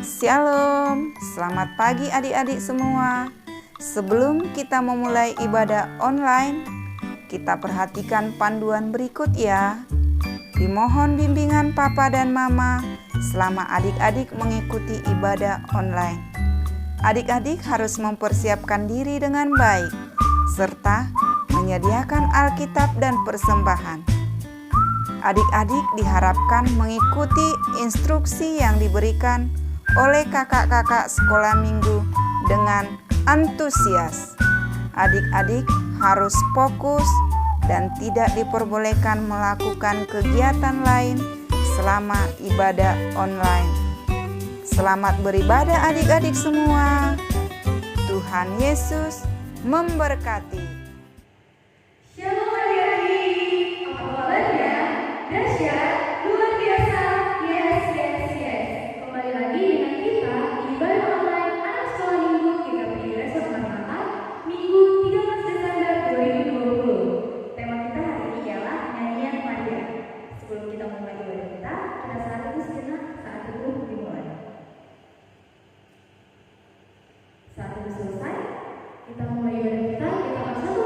Shalom, selamat pagi adik-adik semua. Sebelum kita memulai ibadah online, kita perhatikan panduan berikut ya. Dimohon bimbingan Papa dan Mama selama adik-adik mengikuti ibadah online. Adik-adik harus mempersiapkan diri dengan baik, serta menyediakan Alkitab dan persembahan. Adik-adik diharapkan mengikuti instruksi yang diberikan oleh kakak-kakak sekolah minggu dengan antusias. Adik-adik harus fokus dan tidak diperbolehkan melakukan kegiatan lain selama ibadah online. Selamat beribadah adik-adik semua. Tuhan Yesus memberkati. Shalom adik-adik, apa kabarnya? Dahsyat, luar biasa, yes. Kembali lagi dengan kita di ibadah online anak sekolah minggu GKPI Resort Mata, Minggu 13 Desember 2020. Tema kita hari ini ialah nyanyian Maria. Sebelum kita mulai ibadah kita saat itu sejenak saat teduh dimulai. Saat itu selesai, kita mulai ibadah kita akan satu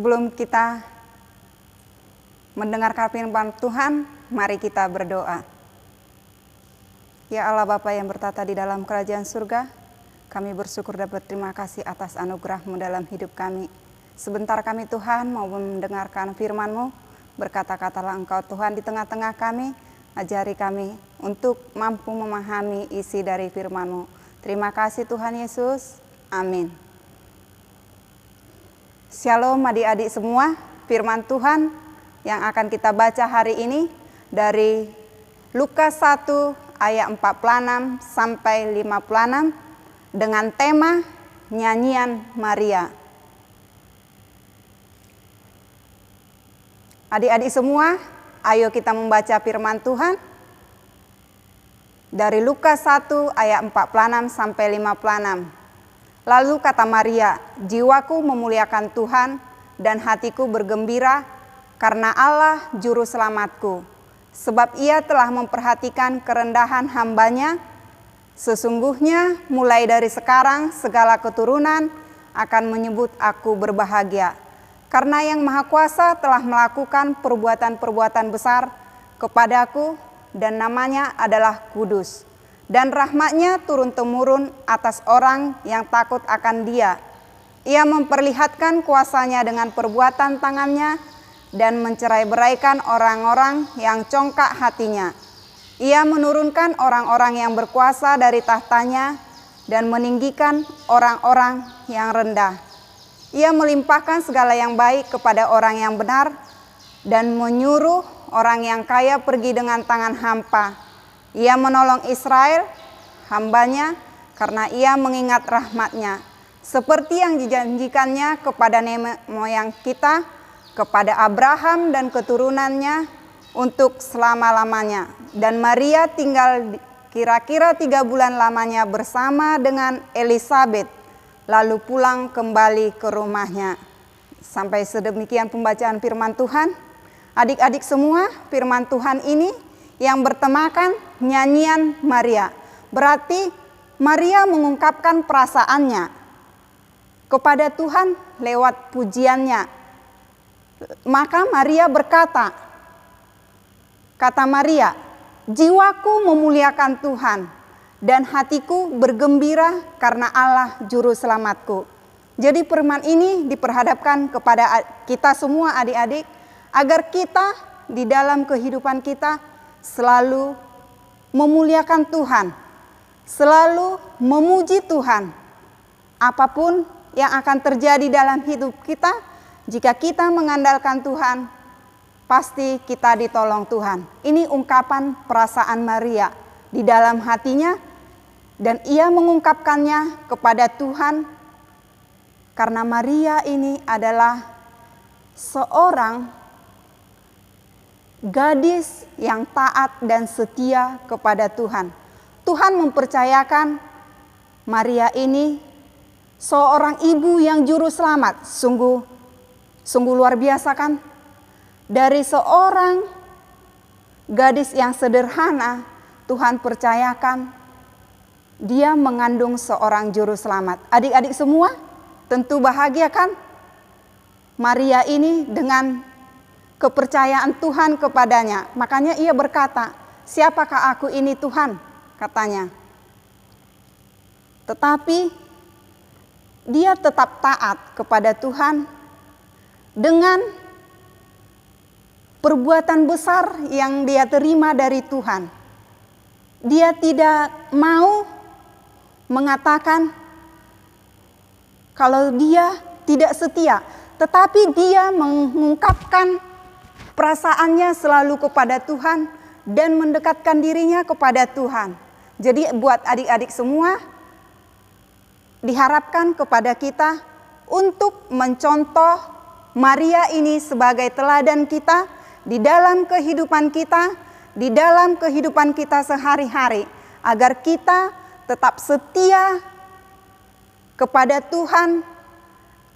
Sebelum kita mendengarkan firman Tuhan, mari kita berdoa. Ya Allah Bapa yang bertata di dalam kerajaan surga, kami bersyukur dan berterima kasih atas anugerah-Mu dalam hidup kami. Sebentar kami Tuhan mau mendengarkan firman-Mu, berkata-katalah Engkau Tuhan di tengah-tengah kami, ajari kami untuk mampu memahami isi dari firman-Mu. Terima kasih Tuhan Yesus, amin. Shalom adik-adik semua, firman Tuhan yang akan kita baca hari ini dari Lukas 1 ayat 46 sampai 56 dengan tema nyanyian Maria. Adik-adik semua, ayo kita membaca firman Tuhan dari Lukas 1 ayat 46 sampai 56. Lalu kata Maria, jiwaku memuliakan Tuhan dan hatiku bergembira karena Allah juru selamatku. Sebab ia telah memperhatikan kerendahan hamba-Nya. Sesungguhnya mulai dari sekarang segala keturunan akan menyebut aku berbahagia. Karena Yang Maha Kuasa telah melakukan perbuatan-perbuatan besar kepadaku dan namanya adalah kudus. Dan rahmat-Nya turun-temurun atas orang yang takut akan Dia. Ia memperlihatkan kuasa-Nya dengan perbuatan tangan-Nya dan mencerai-beraikan orang-orang yang congkak hatinya. Ia menurunkan orang-orang yang berkuasa dari tahtanya dan meninggikan orang-orang yang rendah. Ia melimpahkan segala yang baik kepada orang yang benar dan menyuruh orang yang kaya pergi dengan tangan hampa. Ia menolong Israel, hamba-Nya, karena Ia mengingat rahmat-Nya, seperti yang dijanjikannya kepada nenek moyang kita, kepada Abraham dan keturunannya untuk selama-lamanya. Dan Maria tinggal kira-kira 3 bulan lamanya bersama dengan Elisabet, lalu pulang kembali ke rumahnya. Sampai sedemikian pembacaan firman Tuhan. Adik-adik semua, firman Tuhan ini yang bertemakan nyanyian Maria. Berarti Maria mengungkapkan perasaannya kepada Tuhan lewat pujiannya. Maka Maria berkata, kata Maria, jiwaku memuliakan Tuhan dan hatiku bergembira karena Allah juru selamatku. Jadi firman ini diperhadapkan kepada kita semua adik-adik, agar kita di dalam kehidupan kita selalu memuliakan Tuhan, selalu memuji Tuhan. Apapun yang akan terjadi dalam hidup kita, jika kita mengandalkan Tuhan, pasti kita ditolong Tuhan. Ini ungkapan perasaan Maria di dalam hatinya, dan ia mengungkapkannya kepada Tuhan, karena Maria ini adalah seorang gadis yang taat dan setia kepada Tuhan. Tuhan mempercayakan Maria ini seorang ibu yang juru selamat. Sungguh luar biasa kan? Dari seorang gadis yang sederhana, Tuhan percayakan dia mengandung seorang juru selamat. Adik-adik semua tentu bahagia kan? Maria ini dengan kepercayaan Tuhan kepadanya. Makanya ia berkata, siapakah aku ini Tuhan? Katanya. Tetapi dia tetap taat kepada Tuhan dengan perbuatan besar yang dia terima dari Tuhan. Dia tidak mau mengatakan kalau dia tidak setia, tetapi dia mengungkapkan perasaannya selalu kepada Tuhan dan mendekatkan dirinya kepada Tuhan. Jadi buat adik-adik semua, diharapkan kepada kita untuk mencontoh Maria ini sebagai teladan kita di dalam kehidupan kita sehari-hari, agar kita tetap setia kepada Tuhan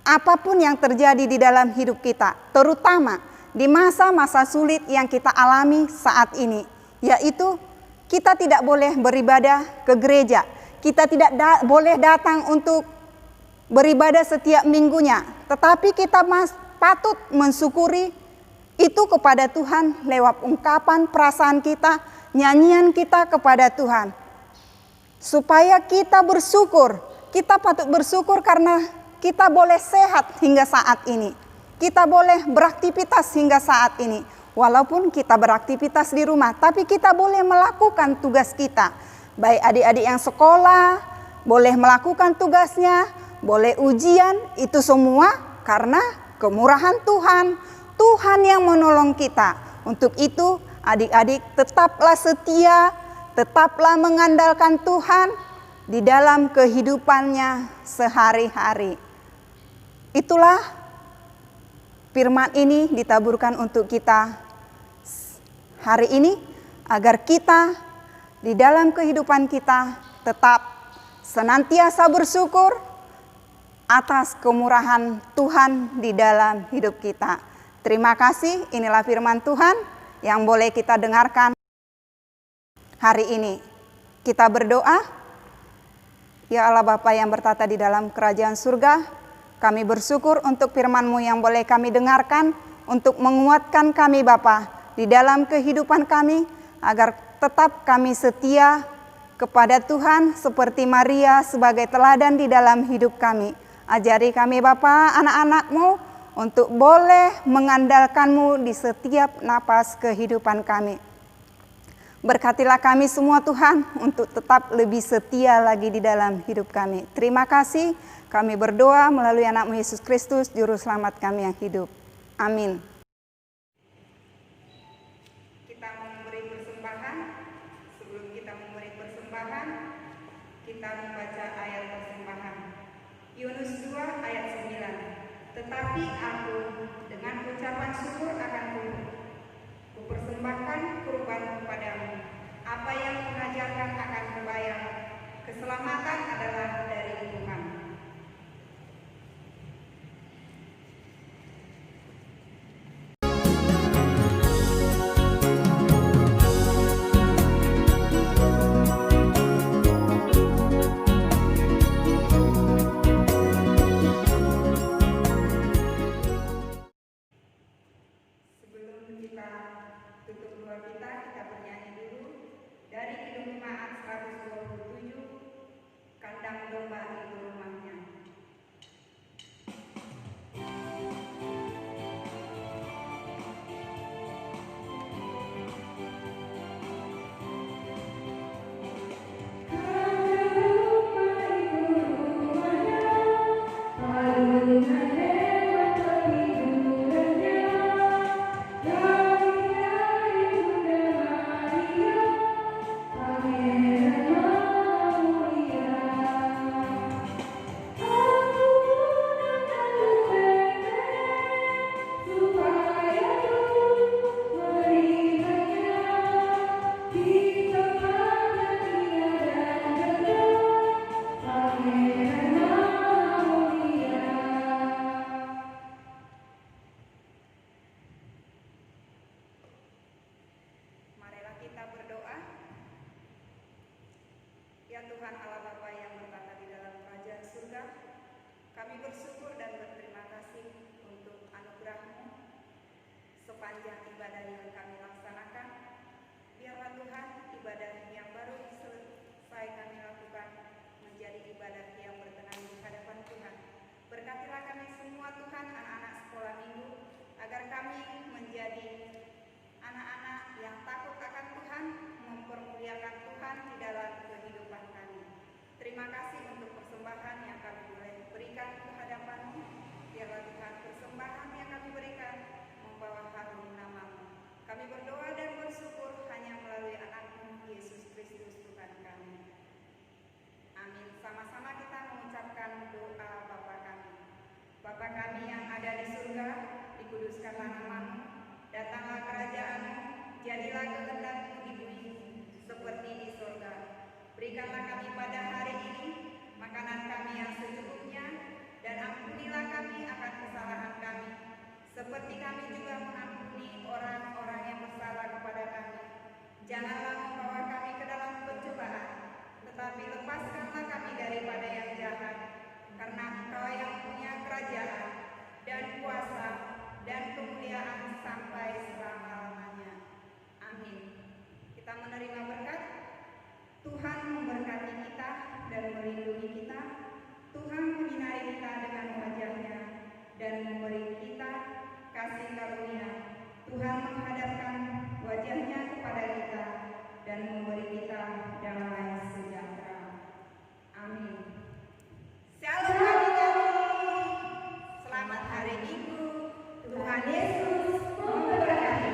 apapun yang terjadi di dalam hidup kita, terutama di masa-masa sulit yang kita alami saat ini, yaitu kita tidak boleh beribadah ke gereja, kita tidak boleh datang untuk beribadah setiap minggunya, tetapi kita patut mensyukuri itu kepada Tuhan lewat ungkapan perasaan kita, nyanyian kita kepada Tuhan. Supaya kita bersyukur, kita patut bersyukur karena kita boleh sehat hingga saat ini. Kita boleh beraktivitas hingga saat ini. Walaupun kita beraktivitas di rumah, tapi kita boleh melakukan tugas kita. Baik adik-adik yang sekolah, boleh melakukan tugasnya, boleh ujian, itu semua karena kemurahan Tuhan. Tuhan yang menolong kita. Untuk itu adik-adik tetaplah setia, tetaplah mengandalkan Tuhan di dalam kehidupannya sehari-hari. Itulah firman ini ditaburkan untuk kita hari ini, agar kita di dalam kehidupan kita tetap senantiasa bersyukur atas kemurahan Tuhan di dalam hidup kita. Terima kasih, inilah firman Tuhan yang boleh kita dengarkan hari ini. Kita berdoa. Ya Allah Bapa yang bertata di dalam kerajaan surga, kami bersyukur untuk firman-Mu yang boleh kami dengarkan, untuk menguatkan kami Bapa di dalam kehidupan kami, agar tetap kami setia kepada Tuhan seperti Maria sebagai teladan di dalam hidup kami. Ajari kami Bapa, anak-anak-Mu, untuk boleh mengandalkan-Mu di setiap napas kehidupan kami. Berkatilah kami semua Tuhan untuk tetap lebih setia lagi di dalam hidup kami. Terima kasih, kami berdoa melalui anak-Mu Yesus Kristus, Juru Selamat kami yang hidup. Amin. Kita memberi persembahan. Sebelum kita memberi persembahan, kita membaca ayat persembahan. Yunus 2 ayat 9. Tetapi aku dengan ucapan syukur akan kupersembahkan kurban kepadamu. Apa yang mengajarkan akan kubayar. Keselamatan adalah dari Tuhan. Kita bernyanyi dulu dari Kidung Jemaat 127, Kandang Domba Itu Rumahnya. Ya Tuhan Allah Bapa yang bertata di dalam kerajaan surga, kami bersyukur dan berterima kasih untuk anugerah-Mu sepanjang ibadah yang kami laksanakan. Biarlah Tuhan ibadah yang baru selesai kami lakukan menjadi ibadah yang berkenan di hadapan Tuhan. Berkatilah kami semua Tuhan, anak-anak sekolah minggu, agar kami menjadi anak-anak yang takut akan Tuhan, mempermuliakan Tuhan di dalam kehidupan kami. Terima kasih untuk persembahan yang kami boleh berikan ke hadapan-Mu. Biarlah Tuhan persembahan yang kami berikan membawa harum nama-Mu. Kami berdoa dan bersyukur hanya melalui anak-Mu Yesus Kristus Tuhan kami. Amin. Sama-sama kita mengucapkan doa Bapa kami. Bapa kami yang ada di surga, dikuduskanlah nama-Mu. Datanglah kerajaan-Mu, jadilah kehendak-Mu di bumi seperti di surga. Berikanlah kami pada hari ini makanan kami yang secukupnya, dan ampunilah kami akan kesalahan kami, seperti kami juga mengampuni orang-orang yang bersalah kepada kami. Janganlah membawa kami ke dalam pencobaan, tetapi lepaskanlah kami daripada yang jahat, karena Engkau yang punya kerajaan dan kuasa dan kemuliaan sampai selama-lamanya. Amin. Kita menerima berkat. Tuhan memberkati kita dan melindungi kita. Tuhan menyinari kita dengan wajah-Nya dan memberi kita kasih karunia. Tuhan menghadapkan wajah-Nya kepada kita dan memberi kita damai sejahtera. Amin. Shalom hari-hari. Selamat hari Minggu. Tuhan Yesus memberkati.